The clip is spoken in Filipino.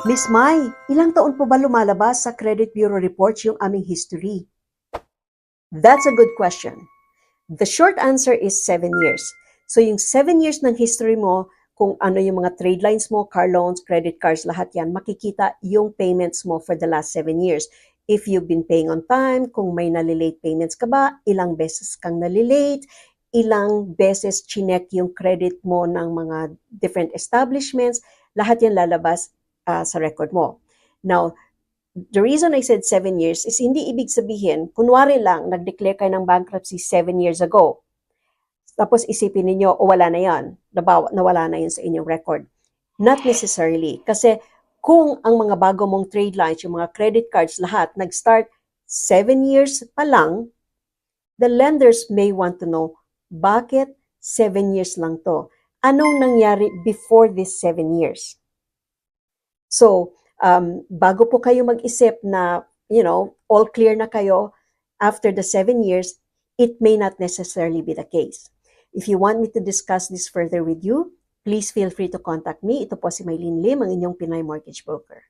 Miss Mai, ilang taon po ba lumalabas sa Credit Bureau reports yung aming history? That's a good question. The short answer is 7 years. So yung 7 years ng history mo, kung ano yung mga trade lines mo, car loans, credit cards, lahat yan, makikita yung payments mo for the last 7 years. If you've been paying on time, kung may nalilate payments ka ba, ilang beses kang nalilate, ilang beses chinek yung credit mo ng mga different establishments, lahat yan lalabas sa record mo. Now, the reason I said 7 years is hindi ibig sabihin, kunwari lang, nag-declare kayo ng bankruptcy 7 years ago. Tapos isipin ninyo, o wala na yan, nawala na yun sa inyong record. Not necessarily. Kasi kung ang mga bago mong trade lines, yung mga credit cards, lahat, nag-start 7 years pa lang, the lenders may want to know, bakit 7 years lang to? Anong nangyari before this 7 years? So, bago po kayo mag-isip na, all clear na kayo after the 7 years, it may not necessarily be the case. If you want me to discuss this further with you, please feel free to contact me. Ito po si Maylene Lim, ang inyong Pinay Mortgage Broker.